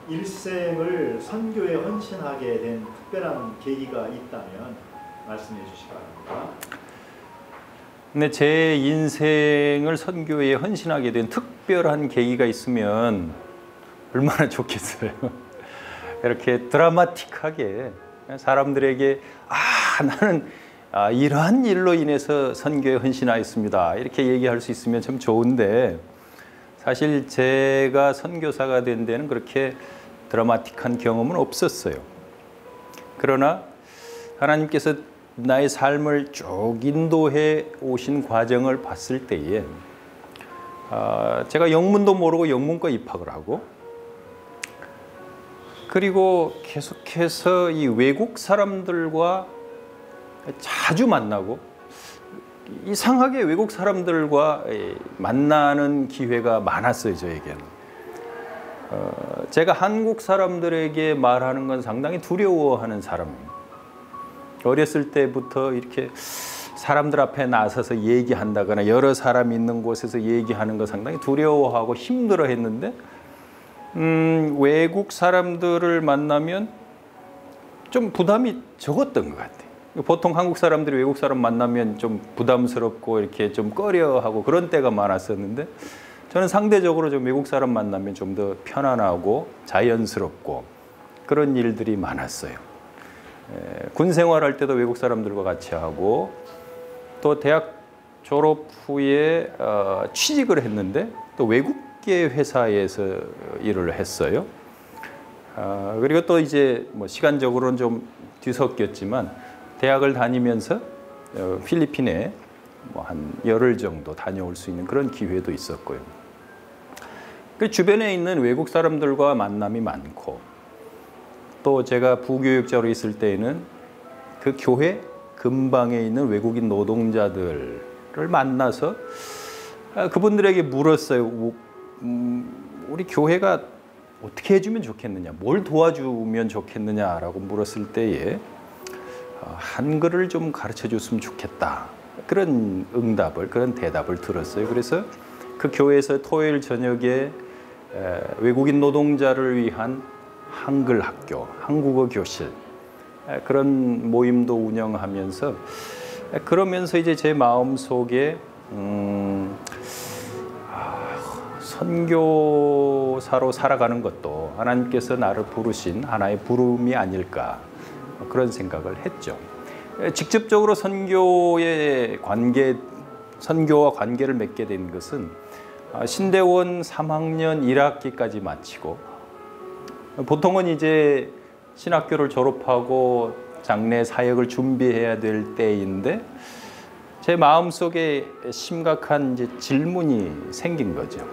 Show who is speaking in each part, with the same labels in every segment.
Speaker 1: 일생을 선교에 헌신하게 된 특별한 계기가 있다면 말씀해 주시기 바랍니다.
Speaker 2: 근데 제 인생을 선교에 헌신하게 된 특별한 계기가 있으면 얼마나 좋겠어요. 이렇게 드라마틱하게 사람들에게 나는 이러한 일로 인해서 선교에 헌신하였습니다 이렇게 얘기할 수 있으면 참 좋은데, 사실 제가 선교사가 된 데는 그렇게 드라마틱한 경험은 없었어요. 그러나 하나님께서 나의 삶을 쭉 인도해 오신 과정을 봤을 때에 제가 영문도 모르고 영문과 입학을 하고, 그리고 계속해서 이 외국 사람들과 자주 만나고, 이상하게 외국 사람들과 만나는 기회가 많았어요, 저에게는. 제가 한국 사람들에게 말하는 건 상당히 두려워하는 사람입니다. 어렸을 때부터 이렇게 사람들 앞에 나서서 얘기한다거나 여러 사람 있는 곳에서 얘기하는 거 상당히 두려워하고 힘들어 했는데, 외국 사람들을 만나면 좀 부담이 적었던 것 같아요. 보통 한국 사람들이 외국 사람 만나면 좀 부담스럽고 이렇게 좀 꺼려하고 그런 때가 많았었는데, 저는 상대적으로 좀 외국 사람 만나면 좀 더 편안하고 자연스럽고 그런 일들이 많았어요. 군 생활할 때도 외국 사람들과 같이 하고, 또 대학 졸업 후에 취직을 했는데 또 외국계 회사에서 일을 했어요. 그리고 또 이제 뭐 시간적으로는 좀 뒤섞였지만 대학을 다니면서 필리핀에 뭐 한 열흘 정도 다녀올 수 있는 그런 기회도 있었고요. 그 주변에 있는 외국 사람들과 만남이 많고, 또 제가 부교육자로 있을 때에는 그 교회 근방에 있는 외국인 노동자들을 만나서 그분들에게 물었어요. 우리 교회가 어떻게 해주면 좋겠느냐, 뭘 도와주면 좋겠느냐라고 물었을 때에 한글을 좀 가르쳐 줬으면 좋겠다, 그런 응답을, 그런 대답을 들었어요. 그래서 그 교회에서 토요일 저녁에 외국인 노동자를 위한 한글 학교, 한국어 교실, 그런 모임도 운영하면서, 그러면서 이제 제 마음속에 선교사로 살아가는 것도 하나님께서 나를 부르신 하나의 부름이 아닐까, 그런 생각을 했죠. 직접적으로 선교와 관계를 맺게 된 것은 신대원 3학년 1학기까지 마치고, 보통은 이제 신학교를 졸업하고 장례 사역을 준비해야 될 때인데, 제 마음속에 심각한 이제 질문이 생긴 거죠.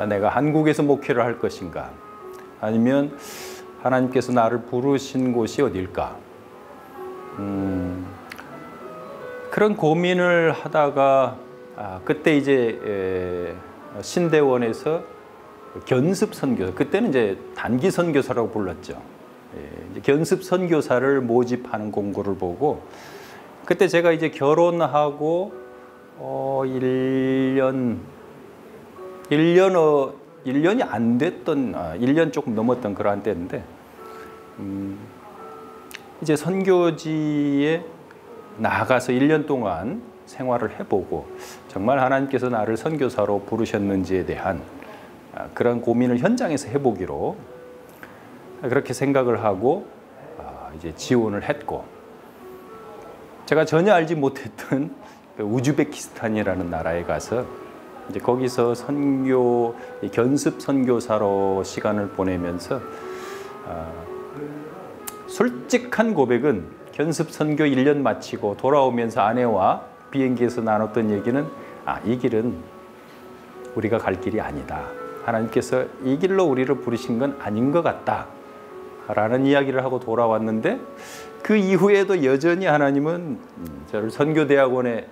Speaker 2: 내가 한국에서 목회를 할 것인가, 아니면 하나님께서 나를 부르신 곳이 어딜까? 그런 고민을 하다가 그때 이제 신대원에서 견습 선교사, 그때는 이제 단기 선교사라고 불렀죠. 이제 견습 선교사를 모집하는 공고를 보고, 그때 제가 이제 결혼하고 1년이 안 됐던, 1년 조금 넘었던 그러한 때인데, 이제 선교지에 나가서 1년 동안 생활을 해보고 정말 하나님께서 나를 선교사로 부르셨는지에 대한 그런 고민을 현장에서 해보기로 그렇게 생각을 하고 이제 지원을 했고, 제가 전혀 알지 못했던 우즈베키스탄이라는 나라에 가서 이제 거기서 견습 선교사로 시간을 보내면서, 솔직한 고백은 견습 선교 1년 마치고 돌아오면서 아내와 비행기에서 나눴던 얘기는, 이 길은 우리가 갈 길이 아니다, 하나님께서 이 길로 우리를 부르신 건 아닌 것 같다 라는 이야기를 하고 돌아왔는데, 그 이후에도 여전히 하나님은 저를 선교대학원에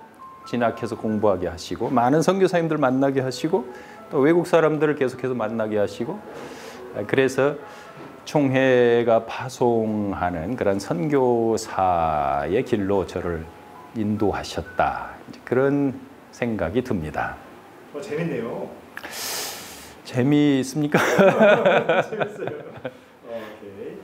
Speaker 2: 진학해서 공부하게 하시고 많은 선교사님들 만나게 하시고 또 외국 사람들을 계속해서 만나게 하시고 그래서 총회가 파송하는 그런 선교사의 길로 저를 인도하셨다. 그런 생각이 듭니다.
Speaker 1: 재밌네요.
Speaker 2: 재미있습니까?
Speaker 1: 재밌어요. 오케이.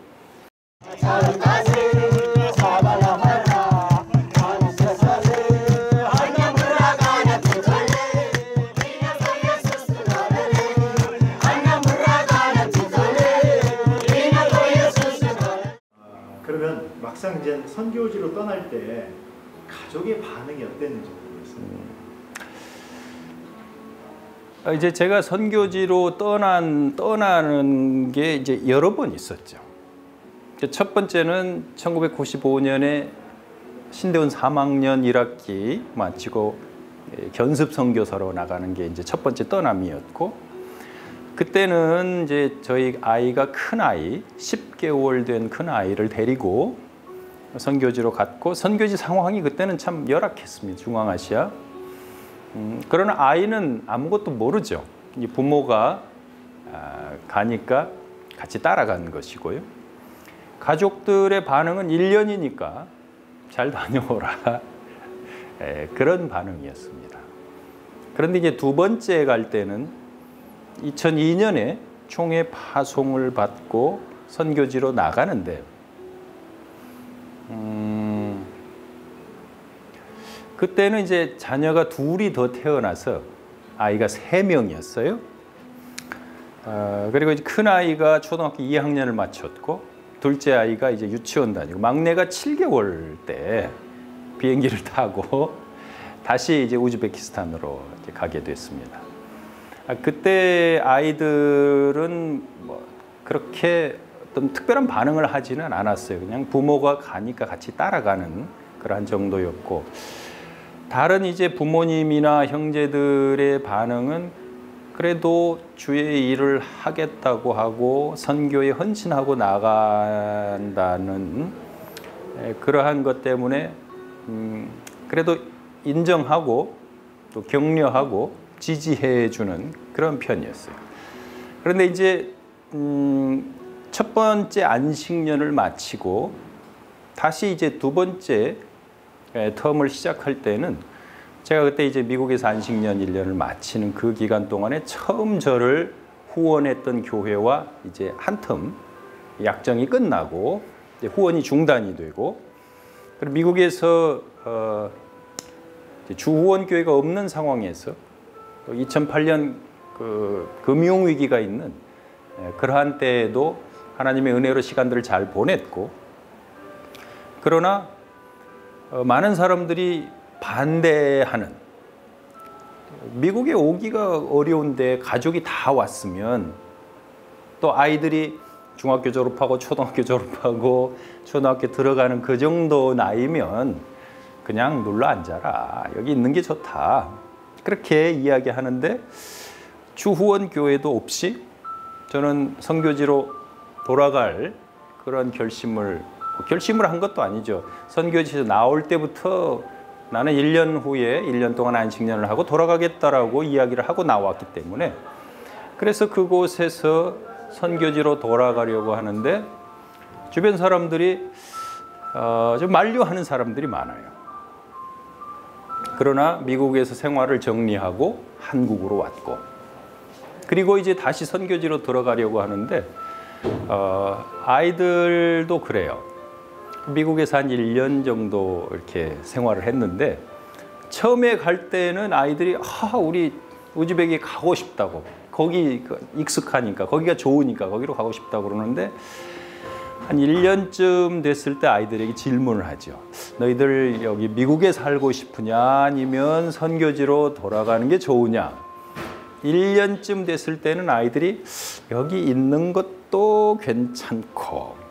Speaker 1: 그러면 막상 이제 선교지로 떠날 때 가족의 반응이 어땠는지 모르겠어요.
Speaker 2: 이제 제가 선교지로 떠나는 게 이제 여러 번 있었죠. 첫 번째는 1995년에 신대원 3학년 1학기 마치고 견습 선교사로 나가는 게 이제 첫 번째 떠남이었고, 그때는 이제 저희 아이가 큰 아이, 10개월 된 큰 아이를 데리고 선교지로 갔고, 선교지 상황이 그때는 참 열악했습니다. 중앙아시아. 그러나 아이는 아무것도 모르죠. 부모가 가니까 같이 따라가는 것이고요. 가족들의 반응은 1년이니까 잘 다녀오라. 그런 반응이었습니다. 그런데 이제 두 번째 갈 때는 2002년에 총회 파송을 받고 선교지로 나가는데, 그때는 이제 자녀가 둘이 더 태어나서 아이가 3명이었어요. 그리고 이제 큰 아이가 초등학교 2학년을 마쳤고, 둘째 아이가 이제 유치원 다니고, 막내가 7개월 때 비행기를 타고 다시 이제 우즈베키스탄으로 이제 가게 됐습니다. 그때 아이들은 뭐 그렇게 어떤 특별한 반응을 하지는 않았어요. 그냥 부모가 가니까 같이 따라가는 그런 정도였고, 다른 이제 부모님이나 형제들의 반응은 그래도 주의 일을 하겠다고 하고 선교에 헌신하고 나간다는 그러한 것 때문에 그래도 인정하고 또 격려하고 지지해 주는 그런 편이었어요. 그런데 이제 첫 번째 안식년을 마치고 다시 이제 두 번째 텀을 시작할 때는, 제가 그때 이제 미국에서 안식년 1년을 마치는 그 기간 동안에 처음 저를 후원했던 교회와 이제 한 텀 약정이 끝나고 이제 후원이 중단이 되고, 그리고 미국에서 주 후원 교회가 없는 상황에서 또 2008년 그 금융 위기가 있는 그러한 때에도 하나님의 은혜로 시간들을 잘 보냈고, 그러나 많은 사람들이 반대하는, 미국에 오기가 어려운데 가족이 다 왔으면, 또 아이들이 중학교 졸업하고 초등학교 졸업하고 초등학교 들어가는 그 정도 나이면 그냥 눌러 앉아라, 여기 있는 게 좋다, 그렇게 이야기하는데, 주후원 교회도 없이 저는 선교지로 돌아갈 그런 결심을 한 것도 아니죠. 선교지에서 나올 때부터 나는 1년 후에 1년 동안 안식년을 하고 돌아가겠다라고 이야기를 하고 나왔기 때문에, 그래서 그곳에서 선교지로 돌아가려고 하는데 주변 사람들이 좀 만류하는 사람들이 많아요. 그러나 미국에서 생활을 정리하고 한국으로 왔고, 그리고 이제 다시 선교지로 들어가려고 하는데 아이들도 그래요. 미국에서 한 1년 정도 이렇게 생활을 했는데, 처음에 갈 때는 아이들이 우리 우즈벡에 가고 싶다고, 거기 익숙하니까, 거기가 좋으니까 거기로 가고 싶다고 그러는데, 한 1년쯤 됐을 때 아이들에게 질문을 하죠. 너희들 여기 미국에 살고 싶으냐 아니면 선교지로 돌아가는 게 좋으냐. 1년쯤 됐을 때는 아이들이 여기 있는 것도 괜찮고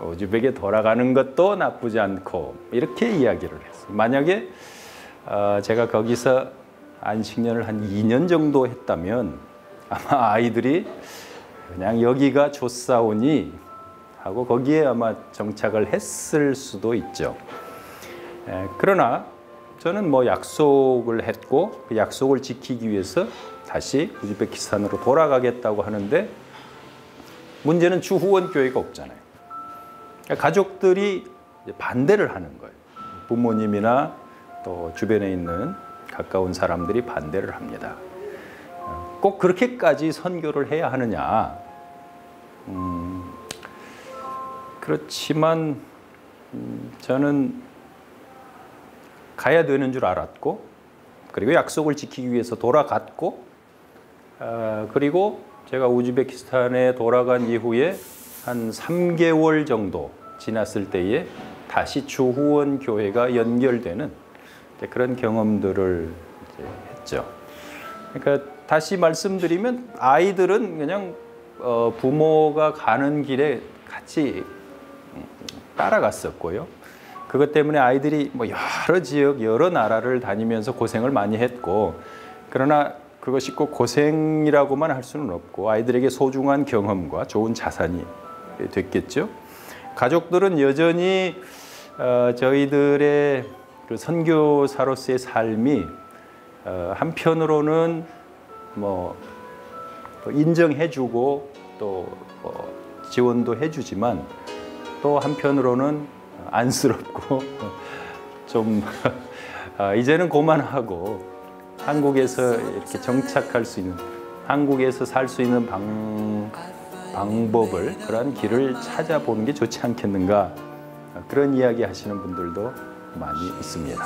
Speaker 2: 우즈벡에 돌아가는 것도 나쁘지 않고 이렇게 이야기를 했어요. 만약에 제가 거기서 안식년을 한 2년 정도 했다면 아마 아이들이 그냥 여기가 좋사오니 하고 거기에 아마 정착을 했을 수도 있죠. 그러나 저는 뭐 약속을 했고 그 약속을 지키기 위해서 다시 우즈베키스탄으로 돌아가겠다고 하는데 문제는 주후원 교회가 없잖아요. 그러니까 가족들이 반대를 하는 거예요. 부모님이나 또 주변에 있는 가까운 사람들이 반대를 합니다. 꼭 그렇게까지 선교를 해야 하느냐? 그렇지만 저는 가야 되는 줄 알았고 그리고 약속을 지키기 위해서 돌아갔고 그리고 제가 우즈베키스탄에 돌아간 이후에 한 3개월 정도 지났을 때에 다시 주후원 교회가 연결되는 그런 경험들을 했죠. 그러니까 다시 말씀드리면 아이들은 그냥 부모가 가는 길에 같이 따라갔었고요. 그것 때문에 아이들이 뭐 여러 지역, 여러 나라를 다니면서 고생을 많이 했고, 그러나 그것이 꼭 고생이라고만 할 수는 없고 아이들에게 소중한 경험과 좋은 자산이 됐겠죠. 가족들은 여전히 저희들의 그 선교사로서의 삶이 한편으로는 뭐 인정해주고 또 지원도 해주지만 또 한편으로는 안쓰럽고 좀 이제는 그만하고 한국에서 이렇게 정착할 수 있는, 한국에서 살 수 있는 방법을, 그러한 길을 찾아보는 게 좋지 않겠는가, 그런 이야기 하시는 분들도 많이 있습니다.